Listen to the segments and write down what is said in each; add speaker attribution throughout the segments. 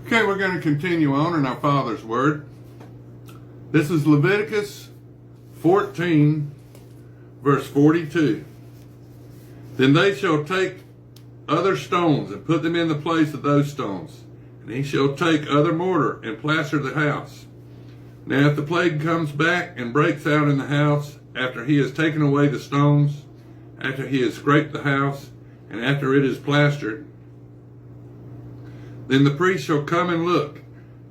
Speaker 1: Okay, we're going to continue on in our Father's Word. This is Leviticus 14, verse 42. Then they shall take other stones and put them in the place of those stones. And he shall take other mortar and plaster the house. Now if the plague comes back and breaks out in the house, after he has taken away the stones, after he has scraped the house, and after it is plastered, then the priest shall come and look.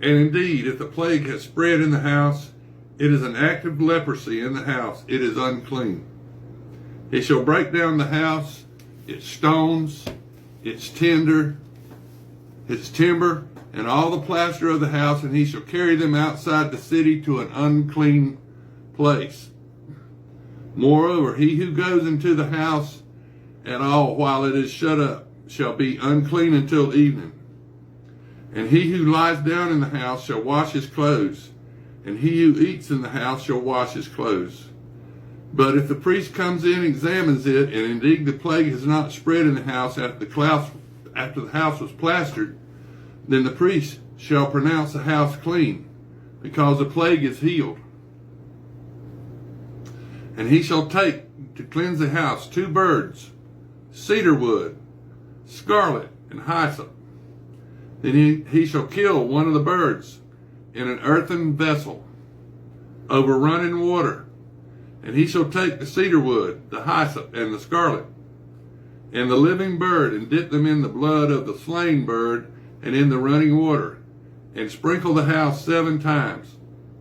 Speaker 1: And indeed, if the plague has spread in the house, it is an active leprosy in the house. It is unclean. He shall break down the house, its stones, its timber, and all the plaster of the house, and he shall carry them outside the city to an unclean place. Moreover, he who goes into the house at all while it is shut up shall be unclean until evening. And he who lies down in the house shall wash his clothes, and he who eats in the house shall wash his clothes. But if the priest comes in and examines it, and indeed the plague has not spread in the house after the house was plastered, then the priest shall pronounce the house clean, because the plague is healed. And he shall take to cleanse the house 2 birds, cedar wood, scarlet, and hyssop. Then he shall kill one of the birds in an earthen vessel over running water. And he shall take the cedar wood, the hyssop, and the scarlet, and the living bird, and dip them in the blood of the slain bird and in the running water, and sprinkle the house 7 times.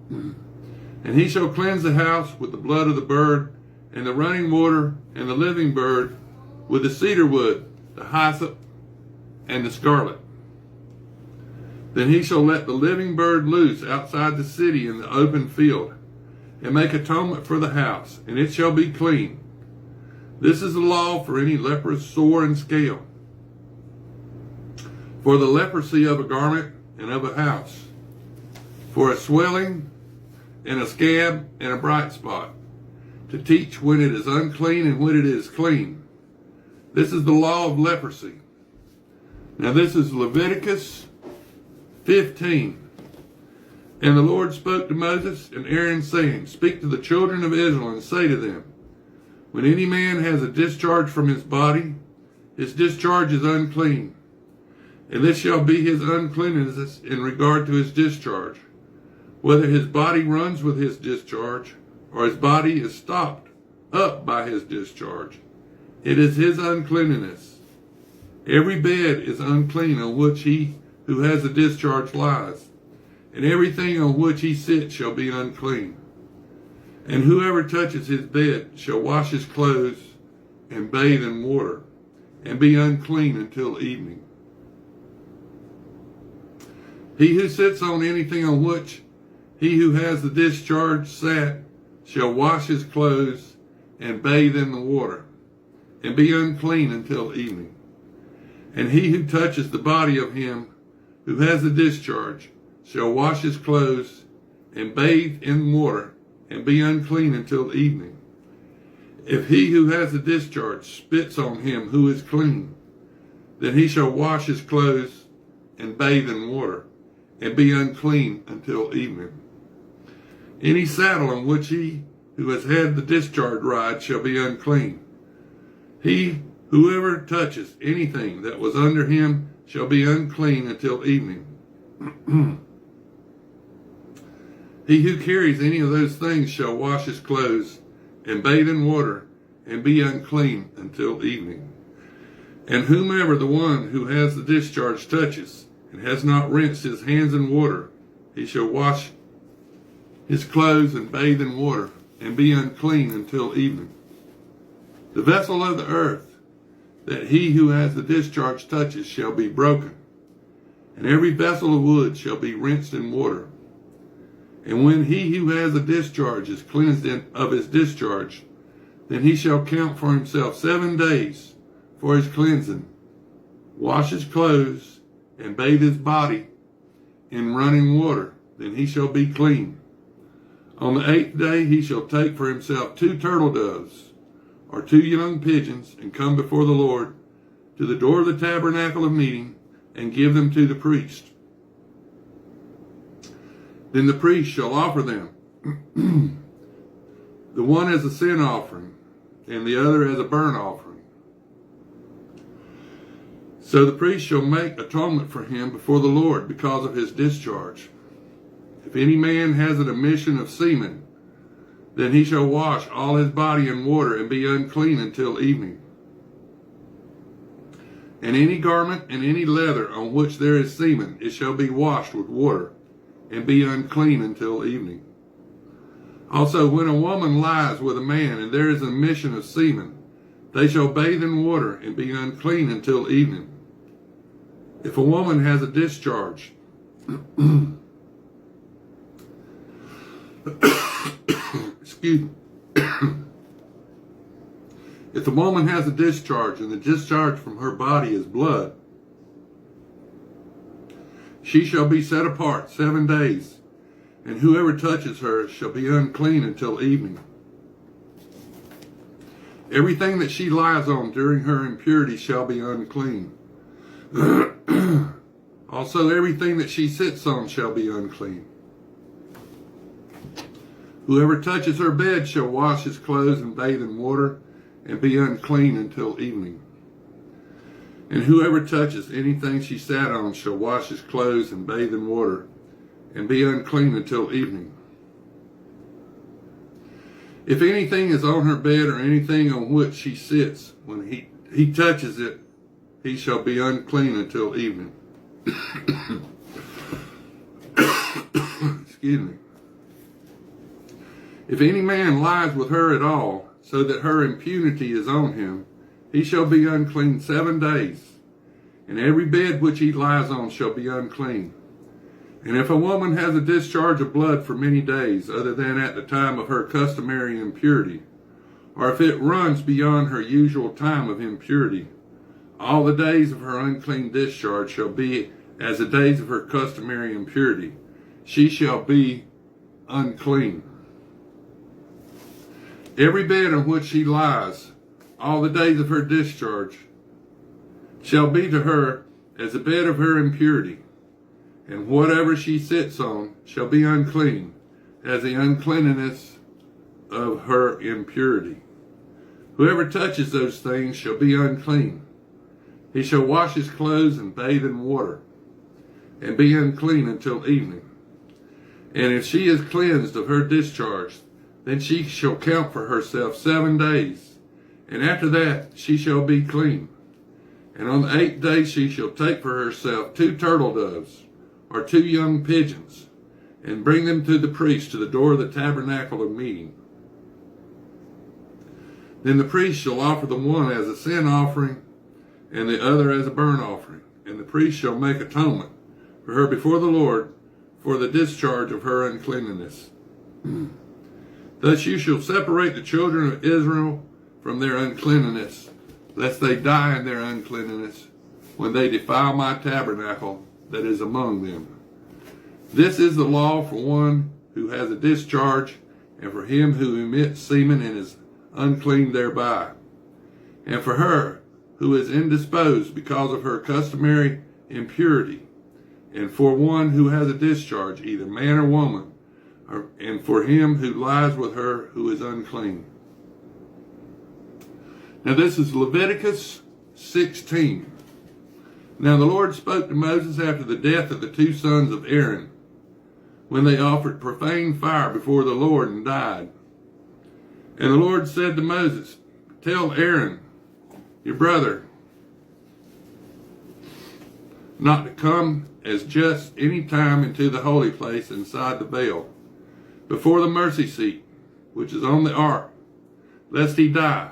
Speaker 1: And he shall cleanse the house with the blood of the bird, and the running water, and the living bird, with the cedar wood, the hyssop, and the scarlet. Then he shall let the living bird loose outside the city in the open field, and make atonement for the house, and it shall be clean. This is the law for any leprous sore and scale, for the leprosy of a garment and of a house, for a swelling and a scab and a bright spot, to teach when it is unclean and when it is clean. This is the law of leprosy. Now this is Leviticus 15. And the Lord spoke to Moses and Aaron, saying, Speak to the children of Israel, and say to them, When any man has a discharge from his body, his discharge is unclean. And this shall be his uncleanness in regard to his discharge, whether his body runs with his discharge, or his body is stopped up by his discharge. It is his uncleanness. Every bed is unclean on which he who has a discharge lies, and everything on which he sits shall be unclean. And whoever touches his bed shall wash his clothes and bathe in water, and be unclean until evening. He who sits on anything on which he who has the discharge sat shall wash his clothes and bathe in the water, and be unclean until evening. And he who touches the body of him who has the discharge shall wash his clothes and bathe in water, and be unclean until evening. If he who has the discharge spits on him who is clean, then he shall wash his clothes and bathe in water, and be unclean until evening. Any saddle on which he who has had the discharge rides shall be unclean. Whoever touches anything that was under him shall be unclean until evening. He who carries any of those things shall wash his clothes and bathe in water, and be unclean until evening. And whomever the one who has the discharge touches, and has not rinsed his hands in water, he shall wash his clothes and bathe in water, and be unclean until evening. The vessel of the earth that he who has the discharge touches shall be broken, and every vessel of wood shall be rinsed in water. And when he who has a discharge is cleansed of his discharge, then he shall count for himself 7 days for his cleansing, wash his clothes, and bathe his body in running water, then he shall be clean. On the 8th day he shall take for himself 2 turtle doves, or 2 young pigeons, and come before the Lord to the door of the tabernacle of meeting, and give them to the priest. Then the priest shall offer them, the one as a sin offering, and the other as a burnt offering. So the priest shall make atonement for him before the Lord because of his discharge. If any man has an emission of semen, then he shall wash all his body in water and be unclean until evening. And any garment and any leather on which there is semen, it shall be washed with water and be unclean until evening. Also, when a woman lies with a man and there is an emission of semen, they shall bathe in water and be unclean until evening. If a woman has a discharge, excuse me. If the woman has a discharge and the discharge from her body is blood, she shall be set apart 7 days, and whoever touches her shall be unclean until evening. Everything that she lies on during her impurity shall be unclean. Also, everything that she sits on shall be unclean. Whoever touches her bed shall wash his clothes and bathe in water and be unclean until evening. And whoever touches anything she sat on shall wash his clothes and bathe in water and be unclean until evening. If anything is on her bed or anything on which she sits, when he touches it, he shall be unclean until evening. Excuse me. If any man lies with her at all, so that her impunity is on him, he shall be unclean 7 days, and every bed which he lies on shall be unclean. And if a woman has a discharge of blood for many days, other than at the time of her customary impurity, or if it runs beyond her usual time of impurity, all the days of her unclean discharge shall be as the days of her customary impurity. She shall be unclean. Every bed on which she lies, all the days of her discharge, shall be to her as the bed of her impurity, and whatever she sits on shall be unclean, as the uncleanness of her impurity. Whoever touches those things shall be unclean. He shall wash his clothes and bathe in water, and be unclean until evening. And if she is cleansed of her discharge, then she shall count for herself 7 days, and after that she shall be clean. And on the 8th day she shall take for herself 2 turtle doves, or 2 young pigeons, and bring them to the priest to the door of the tabernacle of meeting. Then the priest shall offer the one as a sin offering, and the other as a burnt offering. And the priest shall make atonement for her before the Lord for the discharge of her uncleanness. Thus you shall separate the children of Israel from their uncleanness, lest they die in their uncleanness when they defile my tabernacle that is among them. This is the law for one who has a discharge, and for him who emits semen and is unclean thereby, and for her who is indisposed because of her customary impurity, and for one who has a discharge, either man or woman, and for him who lies with her who is unclean. Now this is Leviticus 16. Now the Lord spoke to Moses after the death of the 2 sons of Aaron, when they offered profane fire before the Lord and died. And the Lord said to Moses, tell Aaron, your brother, not to come as just any time into the holy place inside the veil, before the mercy seat, which is on the ark, lest he die.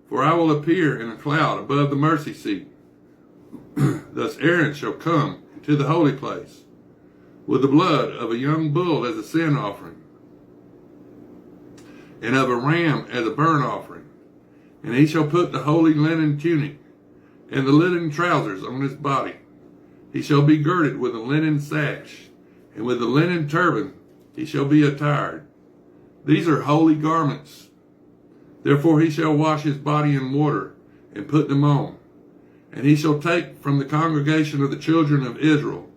Speaker 1: For I will appear in a cloud above the mercy seat. Thus Aaron shall come into the holy place with the blood of a young bull as a sin offering, and of a ram as a burnt offering. And he shall put the holy linen tunic and the linen trousers on his body. He shall be girded with a linen sash, and with a linen turban he shall be attired. These are holy garments. Therefore he shall wash his body in water and put them on. And he shall take from the congregation of the children of Israel